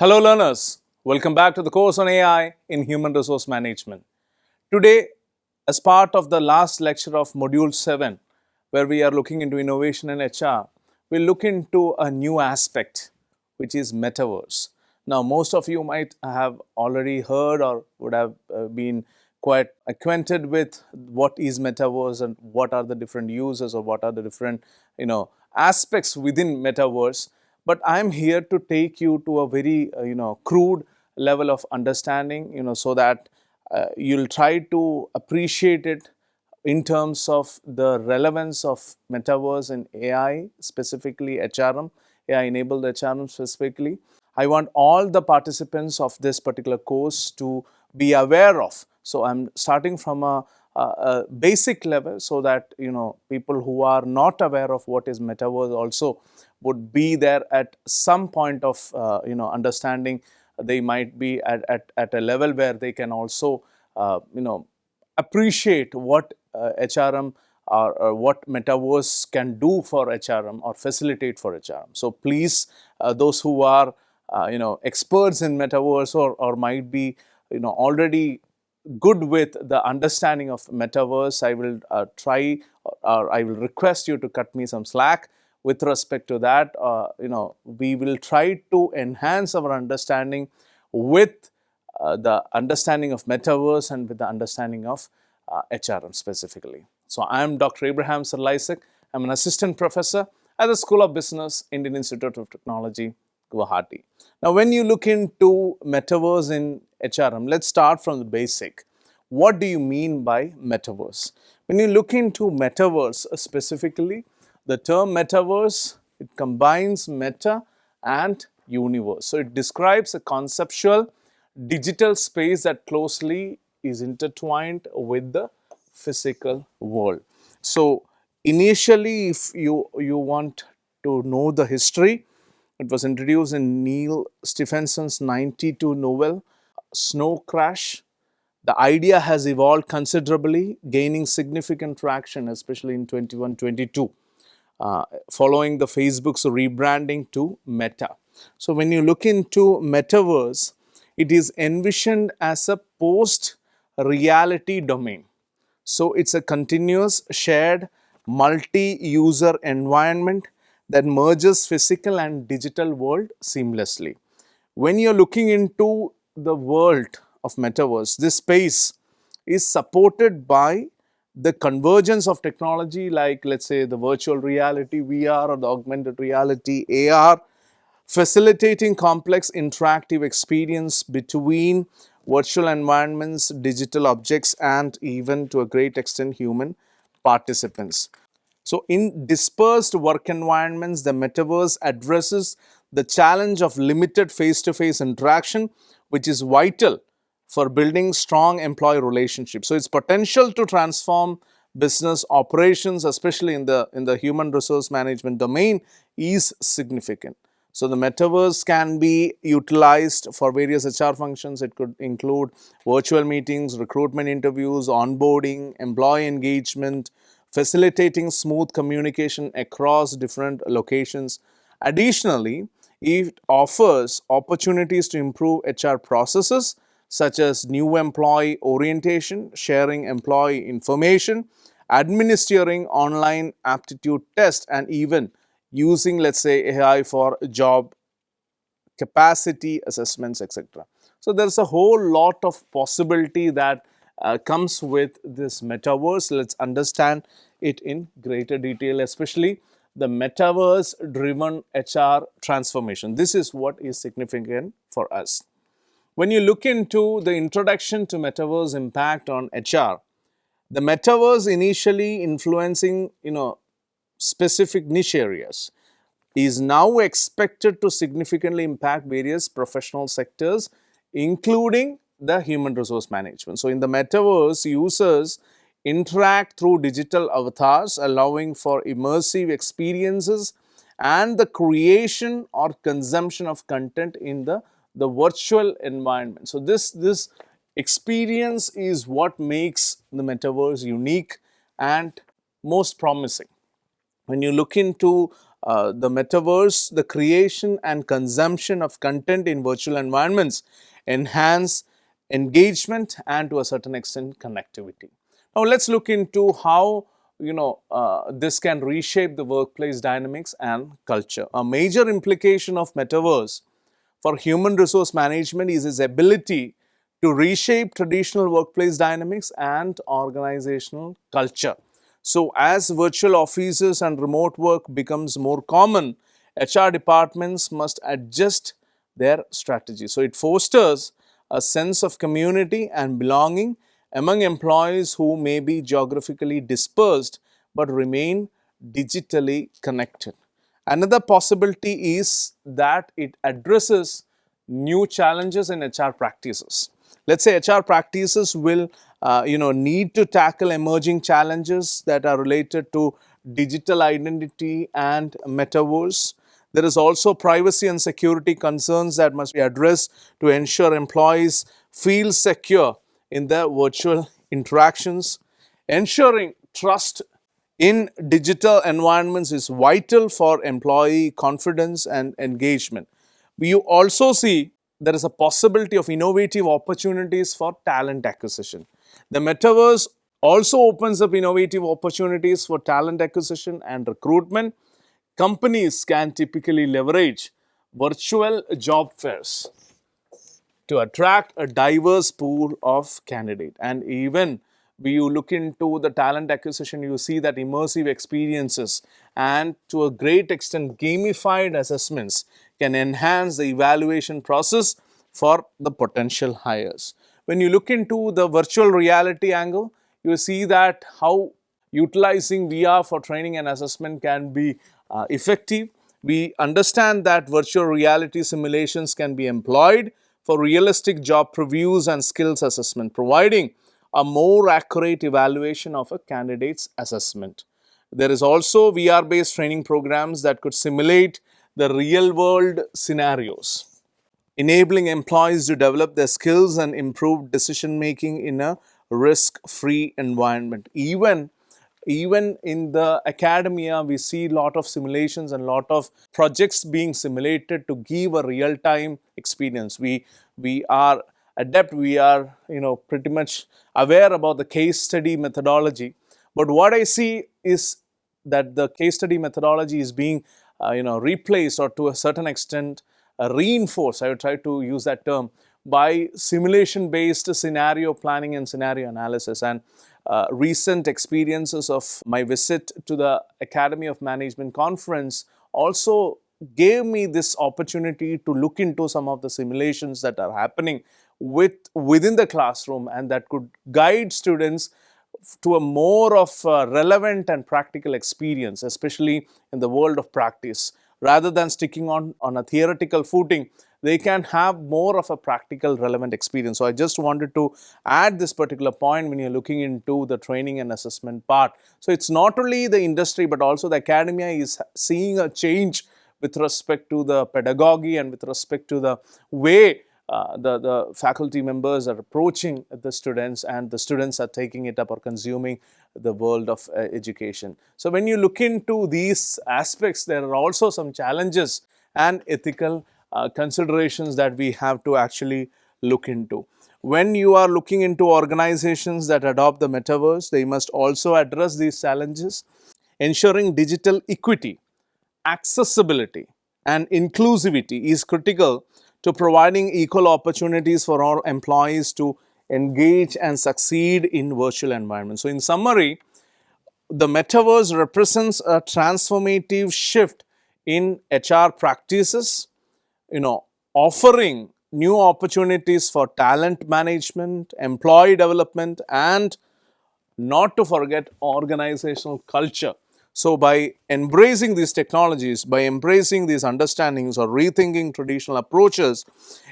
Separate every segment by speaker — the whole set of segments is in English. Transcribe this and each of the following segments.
Speaker 1: Hello learners, welcome back to the course on AI in Human Resource Management. Today, as part of the last lecture of Module 7, where we are looking into innovation in HR, we'll look into a new aspect, which is metaverse. Now, most of you might have already heard or would have been quite acquainted with what is metaverse and what are the different uses or what are the different aspects within metaverse. But I'm here to take you to a very crude level of understanding, so that you'll try to appreciate it in terms of the relevance of metaverse in AI, specifically HRM, AI enabled HRM specifically. I want all the participants of this particular course to be aware of. So I'm starting from a basic level so that people who are not aware of what is metaverse also would be there at some point of understanding. They might be at a level where they can also appreciate what HRM or what metaverse can do for HRM or facilitate for HRM. So please, those who are experts in metaverse or might be already good with the understanding of metaverse, I will try or I will request you to cut me some slack with respect to that. We will try to enhance our understanding with the understanding of metaverse and with the understanding of HRM specifically. So I am Dr. Abraham Sarlaisek. I'm an assistant professor at the School of Business, Indian Institute of Technology, Guwahati. Now, when you look into metaverse in HRM, let's start from the basic. What do you mean by metaverse? When you look into metaverse specifically, the term metaverse, it combines meta and universe. So it describes a conceptual digital space that closely is intertwined with the physical world. So initially, if you want to know the history, it was introduced in Neal Stephenson's 92 novel, Snow Crash. The idea has evolved considerably, gaining significant traction, especially in 21-22, following the Facebook's rebranding to Meta. So when you look into metaverse, it is envisioned as a post-reality domain. So it's a continuous shared multi-user environment that merges physical and digital world seamlessly. When you're looking into the world of metaverse, this space is supported by the convergence of technology like, let's say, the virtual reality, VR, or the augmented reality, AR, facilitating complex interactive experience between virtual environments, digital objects, and even to a great extent human participants. So in dispersed work environments, the metaverse addresses the challenge of limited face-to-face interaction, which is vital for building strong employee relationships. So its potential to transform business operations, especially in the human resource management domain, is significant. So the metaverse can be utilized for various HR functions. It could include virtual meetings, recruitment interviews, onboarding, employee engagement, facilitating smooth communication across different locations. Additionally, it offers opportunities to improve HR processes such as new employee orientation, sharing employee information, administering online aptitude tests, and even using, let's say, AI for job capacity assessments, etc. So there's a whole lot of possibility that comes with this metaverse. Let's understand it in greater detail, especially the metaverse driven HR transformation. This is what is significant for us. When you look into the introduction to metaverse impact on HR, the metaverse initially influencing specific niche areas is now expected to significantly impact various professional sectors, including the human resource management. So in the metaverse, users interact through digital avatars, allowing for immersive experiences and the creation or consumption of content in the virtual environment. So this experience is what makes the metaverse unique and most promising. When you look into the metaverse, the creation and consumption of content in virtual environments enhance engagement and to a certain extent connectivity. Now let's look into how this can reshape the workplace dynamics and culture. A major implication of metaverse for human resource management is its ability to reshape traditional workplace dynamics and organizational culture. So, as virtual offices and remote work becomes more common, HR departments must adjust their strategy. So, it fosters a sense of community and belonging among employees who may be geographically dispersed but remain digitally connected. Another possibility is that it addresses new challenges in HR practices. Let's say HR practices will need to tackle emerging challenges that are related to digital identity and metaverse. There is also privacy and security concerns that must be addressed to ensure employees feel secure in their virtual interactions. Ensuring trust in digital environments is vital for employee confidence and engagement. We also see there is a possibility of innovative opportunities for talent acquisition. The metaverse also opens up innovative opportunities for talent acquisition and recruitment. Companies can typically leverage virtual job fairs to attract a diverse pool of candidates. And even when you look into the talent acquisition, you see that immersive experiences and to a great extent gamified assessments can enhance the evaluation process for the potential hires. When you look into the virtual reality angle, you see that how utilizing VR for training and assessment can be effective. We understand that virtual reality simulations can be employed for realistic job previews and skills assessment, providing a more accurate evaluation of a candidate's assessment. There is also VR-based training programs that could simulate the real-world scenarios, enabling employees to develop their skills and improve decision making in a risk-free environment. Even in the academia, we see a lot of simulations and a lot of projects being simulated to give a real-time experience. We are adept, we are pretty much aware about the case study methodology, but what I see is that the case study methodology is being replaced or to a certain extent reinforced, I would try to use that term, by simulation based scenario planning and scenario analysis. And recent experiences of my visit to the Academy of Management conference also gave me this opportunity to look into some of the simulations that are happening within the classroom and that could guide students to a more of relevant and practical experience, especially in the world of practice. Rather than sticking on a theoretical footing, they can have more of a practical relevant experience. So I just wanted to add this particular point when you're looking into the training and assessment part. So it's not only the industry, but also the academia is seeing a change with respect to the pedagogy and with respect to the way the faculty members are approaching the students and the students are taking it up or consuming the world of education. So when you look into these aspects, there are also some challenges and ethical considerations that we have to actually look into. When you are looking into organizations that adopt the metaverse, they must also address these challenges, ensuring digital equity, accessibility and inclusivity is critical to providing equal opportunities for all employees to engage and succeed in virtual environments. So in summary, the metaverse represents a transformative shift in HR practices, offering new opportunities for talent management, employee development, and not to forget organizational culture. So by embracing these technologies, by embracing these understandings or rethinking traditional approaches,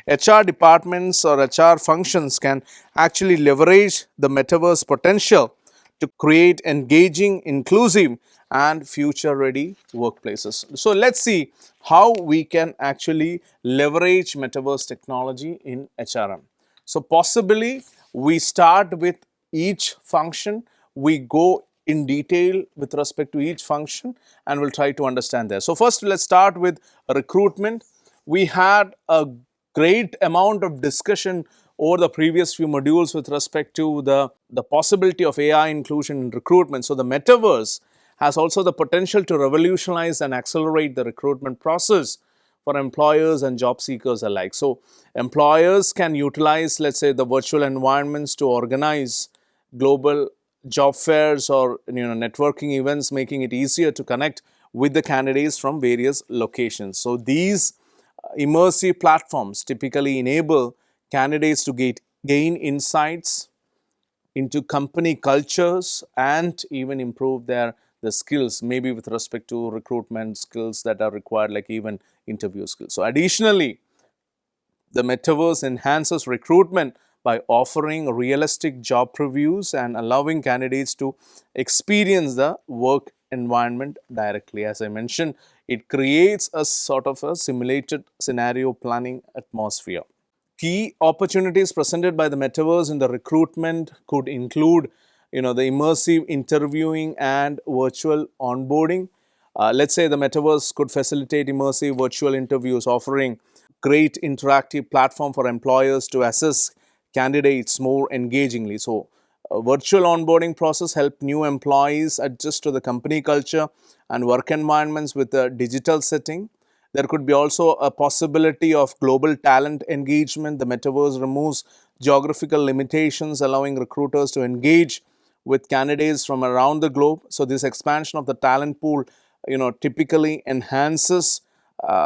Speaker 1: HR departments or HR functions can actually leverage the metaverse potential to create engaging, inclusive and future ready workplaces. So let's see how we can actually leverage metaverse technology in HRM. So possibly we start with each function, we go in detail with respect to each function, and we'll try to understand there. So first, let's start with recruitment. We had a great amount of discussion over the previous few modules with respect to the possibility of AI inclusion in recruitment. So the metaverse has also the potential to revolutionize and accelerate the recruitment process for employers and job seekers alike. So employers can utilize, let's say, the virtual environments to organize global job fairs or networking events, making it easier to connect with the candidates from various locations. So these immersive platforms typically enable candidates to gain insights into company cultures and even improve the skills, maybe with respect to recruitment skills that are required, like even interview skills. So additionally, the metaverse enhances recruitment by offering realistic job previews and allowing candidates to experience the work environment directly. As I mentioned, it creates a sort of a simulated scenario planning atmosphere. Key opportunities presented by the metaverse in the recruitment could include, the immersive interviewing and virtual onboarding. Let's say the metaverse could facilitate immersive virtual interviews, offering great interactive platform for employers to assess candidates more engagingly. So, a virtual onboarding process help new employees adjust to the company culture and work environments with a digital setting. There could be also a possibility of global talent engagement. The metaverse removes geographical limitations, allowing recruiters to engage with candidates from around the globe. So this expansion of the talent pool, typically enhances,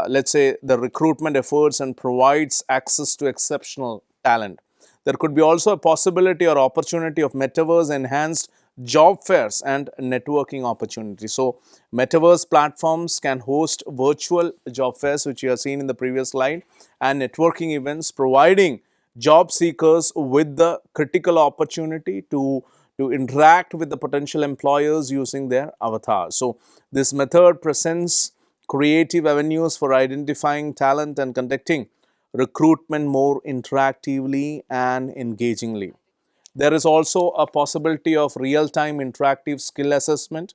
Speaker 1: let's say, the recruitment efforts and provides access to exceptional talent. There could be also a possibility or opportunity of metaverse enhanced job fairs and networking opportunities. So, metaverse platforms can host virtual job fairs, which you have seen in the previous slide, and networking events, providing job seekers with the critical opportunity to interact with the potential employers using their avatars. So, this method presents creative avenues for identifying talent and conducting recruitment more interactively and engagingly. There is also a possibility of real-time interactive skill assessment.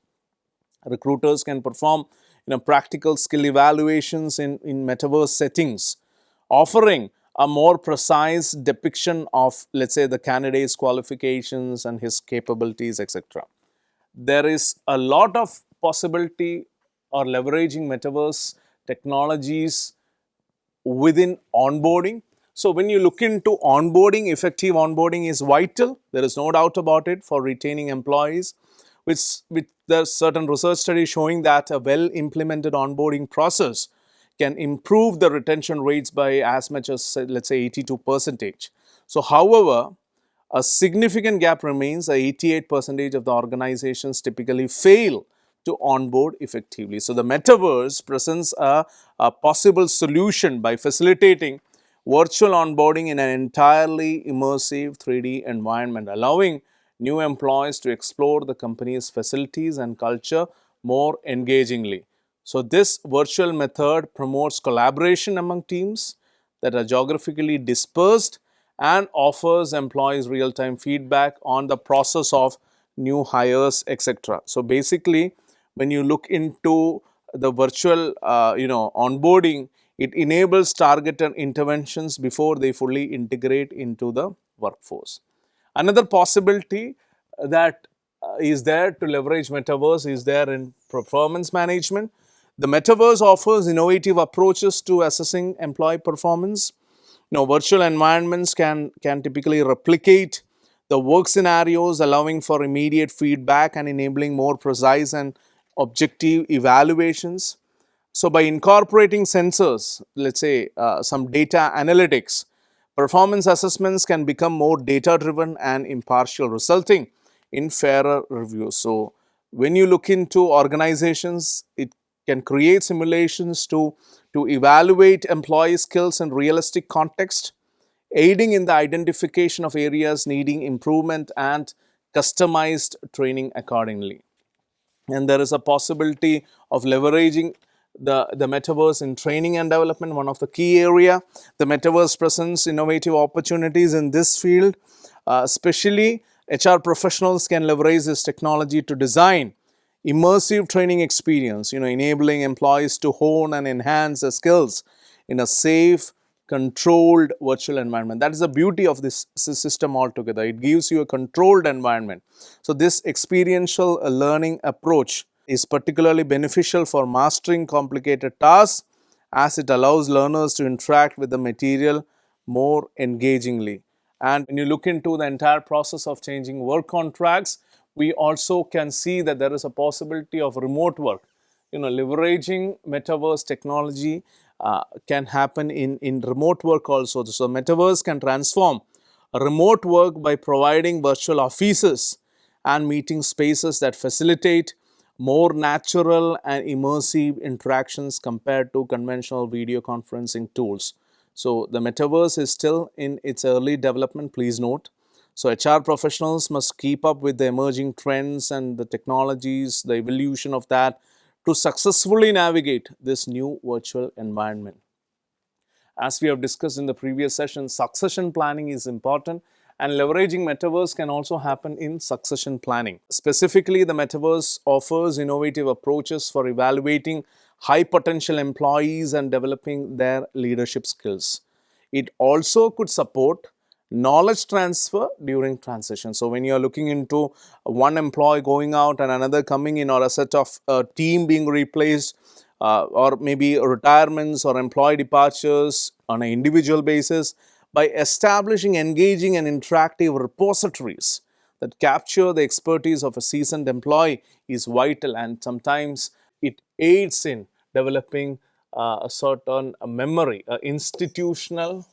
Speaker 1: Recruiters can perform practical skill evaluations in metaverse settings, offering a more precise depiction of, let's say, the candidate's qualifications and his capabilities, etc. There is a lot of possibility or leveraging metaverse technologies within onboarding. So when you look into onboarding, effective onboarding is vital. There is no doubt about it for retaining employees. With there's certain research studies showing that a well implemented onboarding process can improve the retention rates by as much as, let's say, 82%. So, however, a significant gap remains. 88% of the organizations typically fail to onboard effectively. So, the metaverse presents a possible solution by facilitating virtual onboarding in an entirely immersive 3D environment, allowing new employees to explore the company's facilities and culture more engagingly. So, this virtual method promotes collaboration among teams that are geographically dispersed and offers employees real-time feedback on the process of new hires, etc. So, basically, when you look into the virtual, onboarding, it enables targeted interventions before they fully integrate into the workforce. Another possibility that is there to leverage metaverse is there in performance management. The metaverse offers innovative approaches to assessing employee performance. Virtual environments can typically replicate the work scenarios, allowing for immediate feedback and enabling more precise and objective evaluations. So, by incorporating sensors, let's say some data analytics, performance assessments can become more data driven and impartial, resulting in fairer reviews. So, when you look into organizations, it can create simulations to evaluate employee skills in realistic context, aiding in the identification of areas needing improvement and customized training accordingly. And there is a possibility of leveraging the metaverse in training and development, one of the key area. The metaverse presents innovative opportunities in this field, especially HR professionals can leverage this technology to design immersive training experience, enabling employees to hone and enhance their skills in a safe, controlled virtual environment. That is the beauty of this system altogether. It gives you a controlled environment. So this experiential learning approach is particularly beneficial for mastering complicated tasks, as it allows learners to interact with the material more engagingly. And when you look into the entire process of changing work contracts, we also can see that there is a possibility of remote work. Leveraging metaverse technology can happen in remote work also. So metaverse can transform remote work by providing virtual offices and meeting spaces that facilitate more natural and immersive interactions compared to conventional video conferencing tools. So the metaverse is still in its early development, please note. So HR professionals must keep up with the emerging trends and the technologies, the evolution of that, to successfully navigate this new virtual environment. As we have discussed in the previous session, succession planning is important, and leveraging metaverse can also happen in succession planning. Specifically, the metaverse offers innovative approaches for evaluating high potential employees and developing their leadership skills. It also could support knowledge transfer during transition. So when you are looking into one employee going out and another coming in, or a set of team being replaced, or maybe retirements or employee departures on an individual basis, by establishing engaging and interactive repositories that capture the expertise of a seasoned employee is vital, and sometimes it aids in developing a certain memory, institutional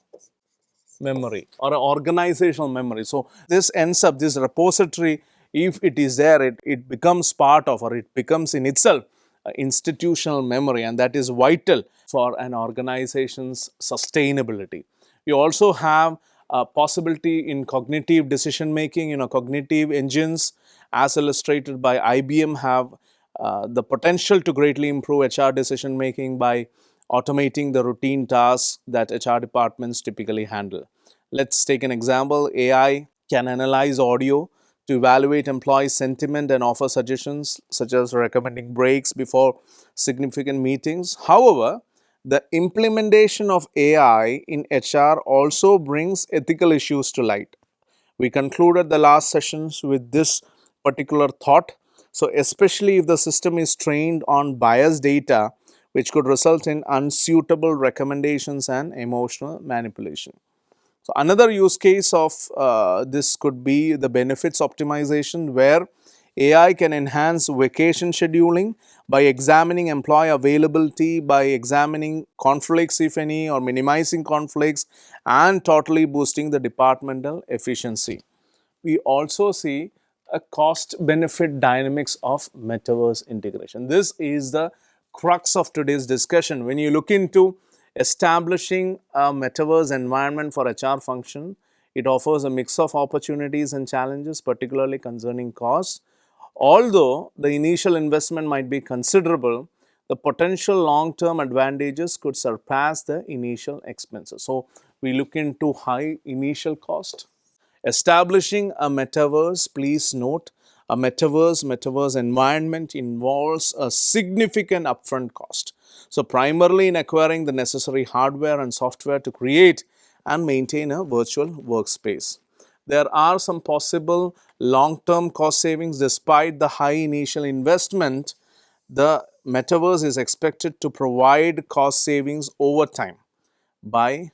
Speaker 1: memory or an organizational memory. So this ends up, this repository, if it is there, it becomes part of, or it becomes in itself institutional memory, and that is vital for an organization's sustainability. You also have a possibility in cognitive decision making. Cognitive engines, as illustrated by IBM, have the potential to greatly improve HR decision making by automating the routine tasks that HR departments typically handle. Let's take an example. AI can analyze audio to evaluate employee sentiment and offer suggestions, such as recommending breaks before significant meetings. However, the implementation of AI in HR also brings ethical issues to light. We concluded the last sessions with this particular thought. So, especially if the system is trained on biased data, which could result in unsuitable recommendations and emotional manipulation. So, another use case of this could be the benefits optimization, where AI can enhance vacation scheduling by examining employee availability, by examining conflicts, if any, or minimizing conflicts, and totally boosting the departmental efficiency. We also see a cost benefit dynamics of metaverse integration. This is the crux of today's discussion. When you look into establishing a metaverse environment for HR function, it offers a mix of opportunities and challenges, particularly concerning costs. Although the initial investment might be considerable, the potential long-term advantages could surpass the initial expenses. So we look into high initial cost. Establishing a metaverse, please note, a metaverse environment involves a significant upfront cost. So primarily in acquiring the necessary hardware and software to create and maintain a virtual workspace. There are some possible long-term cost savings. Despite the high initial investment, the metaverse is expected to provide cost savings over time by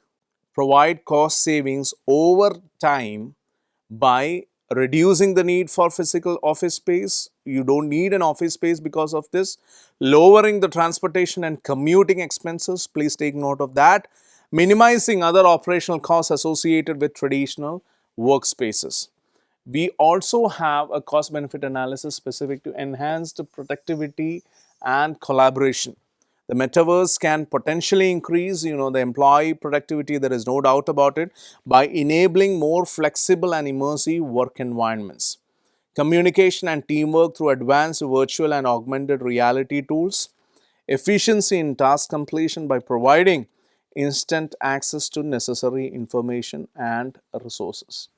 Speaker 1: by reducing the need for physical office space. You don't need an office space because of this. Lowering the transportation and commuting expenses, please take note of that. Minimizing other operational costs associated with traditional workspaces. We also have a cost benefit analysis specific to enhanced productivity and collaboration. The metaverse can potentially increase, the employee productivity, there is no doubt about it, by enabling more flexible and immersive work environments. Communication and teamwork through advanced virtual and augmented reality tools. Efficiency in task completion by providing instant access to necessary information and resources.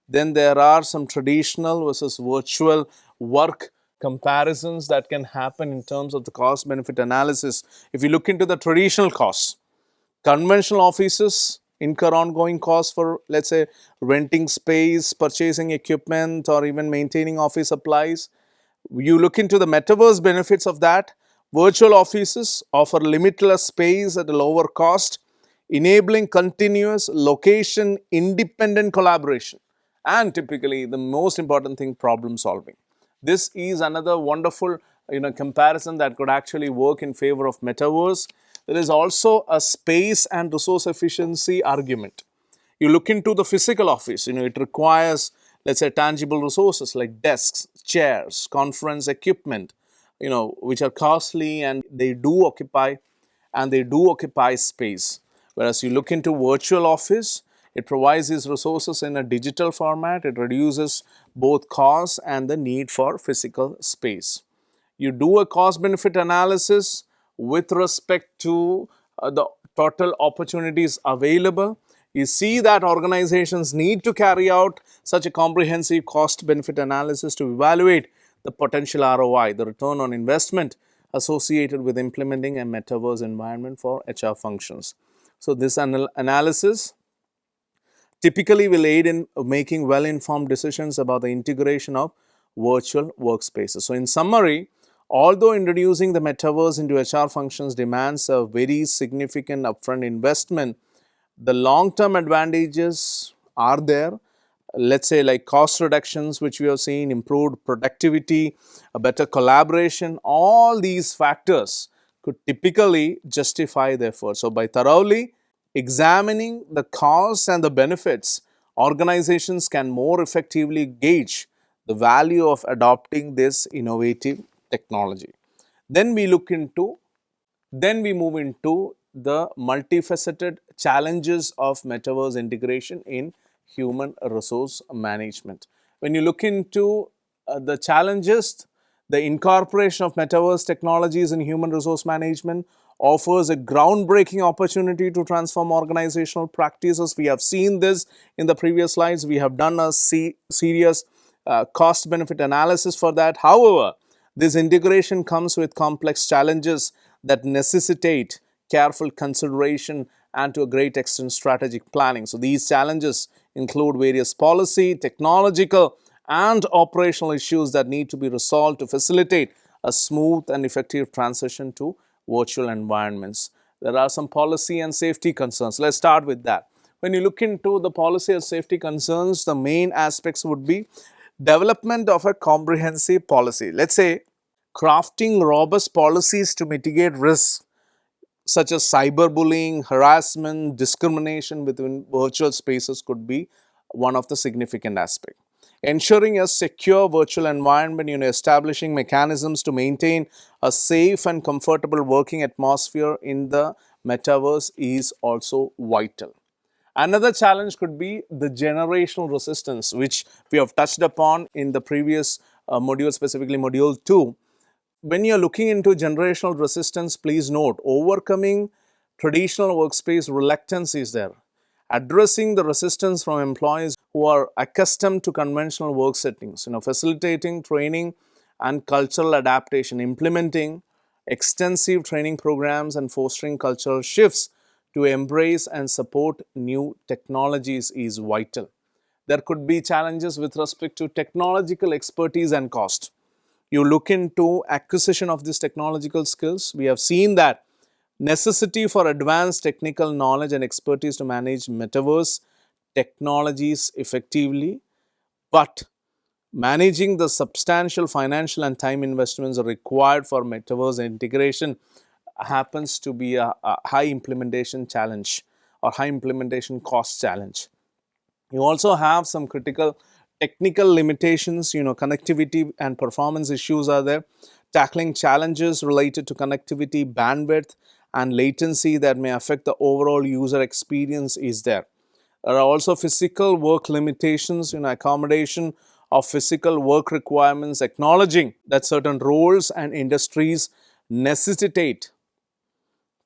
Speaker 1: Then there are some traditional versus virtual work comparisons that can happen in terms of the cost benefit analysis. If you look into the traditional costs, conventional offices incur ongoing costs for, let's say, renting space, purchasing equipment, or even maintaining office supplies. You look into the metaverse benefits of that. Virtual offices offer limitless space at a lower cost, enabling continuous location independent collaboration, and typically the most important thing, problem solving. This is another wonderful comparison that could actually work in favor of metaverse. There is also a space and resource efficiency argument. You look into the physical office, it requires, let's say, tangible resources like desks, chairs, conference equipment, which are costly, and they do occupy space. Whereas you look into virtual office, it provides these resources in a digital format. It reduces both costs and the need for physical space. You do a cost benefit analysis with respect to the total opportunities available. You see that organizations need to carry out such a comprehensive cost benefit analysis to evaluate the potential ROI, the return on investment associated with implementing a metaverse environment for HR functions. So, this analysis typically will aid in making well-informed decisions about the integration of virtual workspaces. So, in summary, although introducing the metaverse into HR functions demands a very significant upfront investment, the long-term advantages are there. Let's say, like cost reductions, which we have seen, improved productivity, a better collaboration, all these factors could typically justify the effort. So, by thoroughly examining the costs and the benefits, organizations can more effectively gauge the value of adopting this innovative technology. Then we look into then we move into the multifaceted challenges of metaverse integration in human resource management. When you look into the challenges, the incorporation of metaverse technologies in human resource management offers a groundbreaking opportunity to transform organizational practices. We have seen this in the previous slides. We have done a serious cost benefit analysis for that. However, this integration comes with complex challenges that necessitate careful consideration and, to a great extent, strategic planning. So, these challenges include various policy, technological, and operational issues that need to be resolved to facilitate a smooth and effective transition to virtual environments. There are some policy and safety concerns. Let's start with that. When you look into the policy and safety concerns, the main aspects would be development of a comprehensive policy. Let's say crafting robust policies to mitigate risks such as cyberbullying, harassment, discrimination within virtual spaces could be one of the significant aspects. Ensuring a secure virtual environment, establishing mechanisms to maintain a safe and comfortable working atmosphere in the metaverse is also vital. Another challenge could be the generational resistance, which we have touched upon in the previous module, specifically module 2. When you're looking into generational resistance, please note overcoming traditional workspace reluctance is there. Addressing the resistance from employees who are accustomed to conventional work settings, facilitating training and cultural adaptation, implementing extensive training programs and fostering cultural shifts to embrace and support new technologies is vital. There could be challenges with respect to technological expertise and cost. You look into acquisition of these technological skills. We have seen that necessity for advanced technical knowledge and expertise to manage metaverse technologies effectively, but managing the substantial financial and time investments required for metaverse integration happens to be a high implementation challenge or high implementation cost challenge. You also have some critical technical limitations, connectivity and performance issues are there. Tackling challenges related to connectivity, bandwidth, and latency that may affect the overall user experience is there. There are also physical work limitations, accommodation of physical work requirements, acknowledging that certain roles and industries necessitate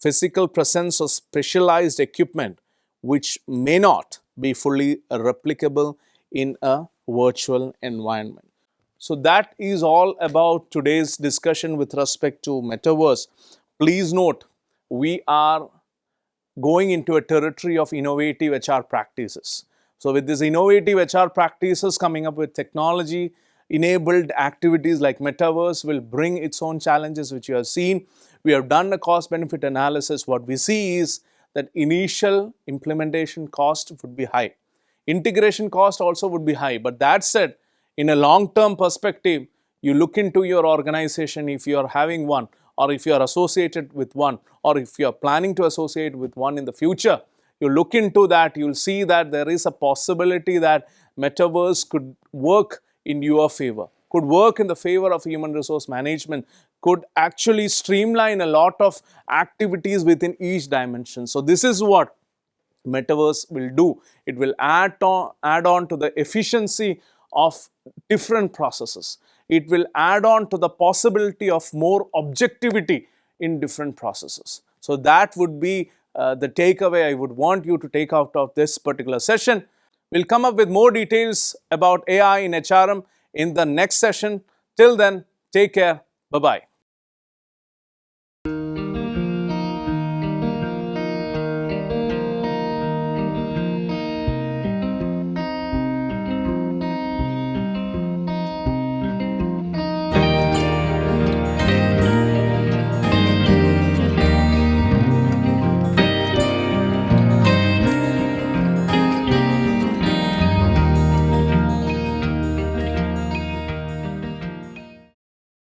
Speaker 1: physical presence of specialized equipment which may not be fully replicable in a virtual environment. So that is all about today's discussion with respect to metaverse. Please note, we are going into a territory of innovative HR practices. So with these innovative HR practices coming up with technology enabled activities like metaverse will bring its own challenges, which you have seen. We have done a cost benefit analysis. What we see is that initial implementation cost would be high. Integration cost also would be high. But that said, in a long-term perspective, you look into your organization, if you are having one, or if you are associated with one, or if you are planning to associate with one in the future, you look into that, you'll see that there is a possibility that metaverse could work in your favor, could work in the favor of human resource management, could actually streamline a lot of activities within each dimension. So this is what metaverse will do. It will add on to the efficiency of different processes. It will add on to the possibility of more objectivity in different processes. So that would be the takeaway I would want you to take out of this particular session. We'll come up with more details about AI in HRM in the next session. Till then, take care. Bye-bye.